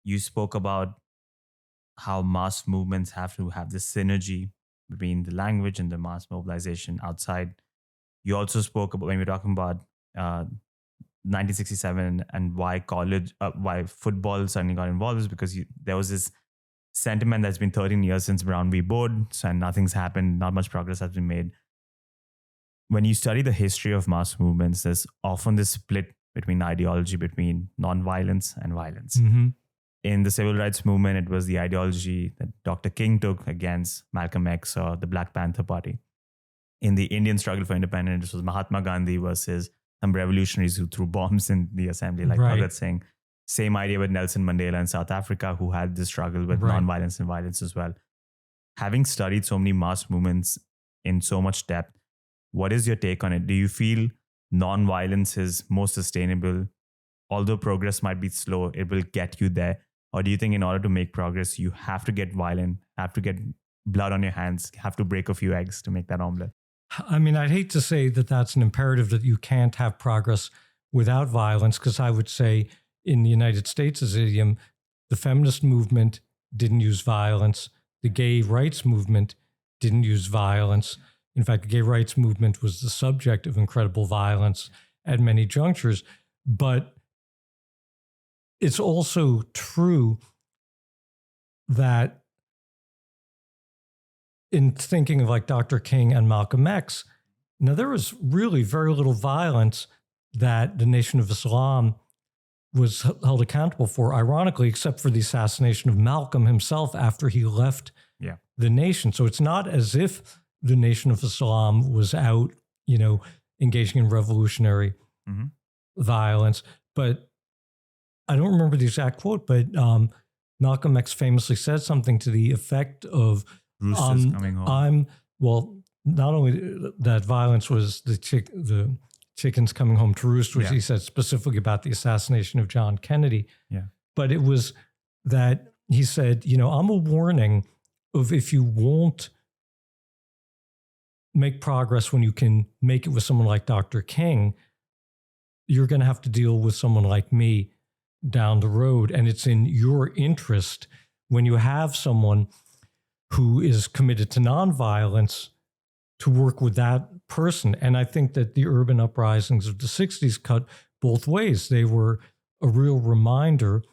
you spoke about how mass movements have to have this synergy between the language and the mass mobilization outside. You also spoke about, when we were talking about 1967 and why football suddenly got involved, is because there was this sentiment that's been 13 years since Brown v. Board, and nothing's happened, not much progress has been made. When you study the history of mass movements, there's often this split between ideology between nonviolence and violence. Mm-hmm. In the civil rights movement, it was the ideology that Dr. King took against Malcolm X or the Black Panther Party. In the Indian struggle for independence, it was Mahatma Gandhi versus some revolutionaries who threw bombs in the assembly, like Bhagat Singh. Same idea with Nelson Mandela in South Africa, who had this struggle with nonviolence and violence as well. Having studied so many mass movements in so much depth, what is your take on it? Do you feel nonviolence is more sustainable? Although progress might be slow, it will get you there. Or do you think in order to make progress, you have to get violent, have to get blood on your hands, have to break a few eggs to make that omelet? I mean, I'd hate to say that that's an imperative, that you can't have progress without violence, because I would say in the United States, as idiom, the feminist movement didn't use violence. The gay rights movement didn't use violence. In fact, the gay rights movement was the subject of incredible violence at many junctures. But it's also true that in thinking of like Dr. King and Malcolm X, now there was really very little violence that the Nation of Islam was held accountable for, ironically, except for the assassination of Malcolm himself after he left the nation. So it's not as if the Nation of Islam was out, engaging in revolutionary violence. But I don't remember the exact quote, but Malcolm X famously said something to the effect of, Roosters coming home. Not only that violence was the chickens coming home to roost, which he said specifically about the assassination of John Kennedy. Yeah. But it was that he said, I'm a warning of, if you won't make progress when you can make it with someone like Dr. King, you're going to have to deal with someone like me down the road. And it's in your interest, when you have someone who is committed to nonviolence, to work with that person. And I think that the urban uprisings of the 60s cut both ways. They were a real reminder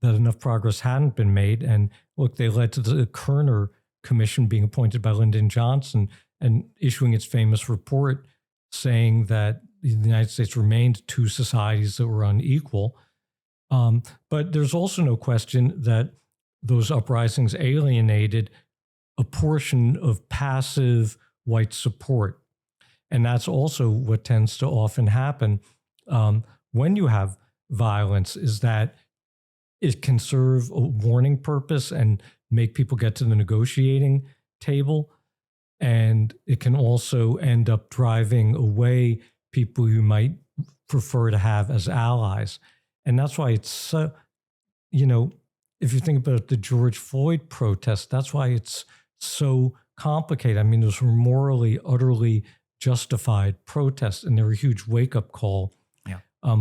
that enough progress hadn't been made. And look, they led to the Kerner Commission being appointed by Lyndon Johnson and issuing its famous report saying that the United States remained two societies that were unequal. But there's also no question that those uprisings alienated a portion of passive white support. And that's also what tends to often happen when you have violence, is that it can serve a warning purpose and make people get to the negotiating table. And it can also end up driving away people you might prefer to have as allies. And that's why it's so, if you think about the George Floyd protest, that's why it's so complicated. I mean, those were morally, utterly justified protests, and they're a huge wake-up call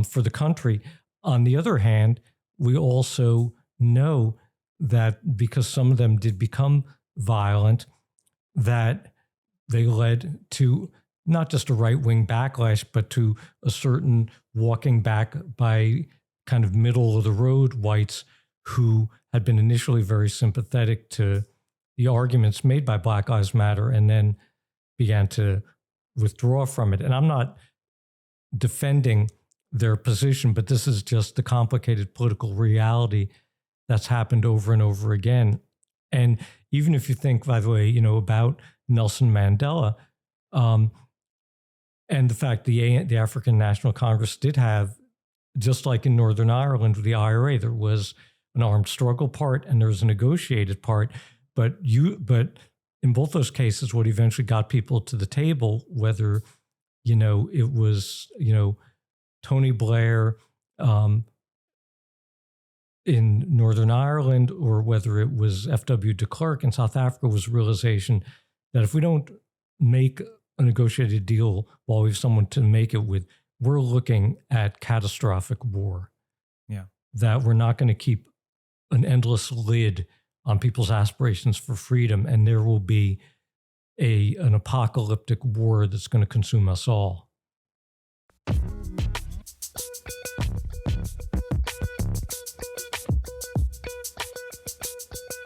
for the country. On the other hand, we also know that because some of them did become violent, that they led to not just a right-wing backlash, but to a certain walking back by kind of middle-of-the-road whites who had been initially very sympathetic to the arguments made by Black Lives Matter and then began to withdraw from it. And I'm not defending their position, but this is just the complicated political reality that's happened over and over again. And even if you think, by the way, about Nelson Mandela, and the fact the African National Congress did have, just like in Northern Ireland with the IRA, there was an armed struggle part and there was a negotiated part. But in both those cases, what eventually got people to the table, whether it was Tony Blair in Northern Ireland or whether it was F.W. de Klerk in South Africa, was realization that if we don't make a negotiated deal while we have someone to make it with, we're looking at catastrophic war. Yeah. That we're not going to keep an endless lid on people's aspirations for freedom, and there will be an apocalyptic war that's going to consume us all.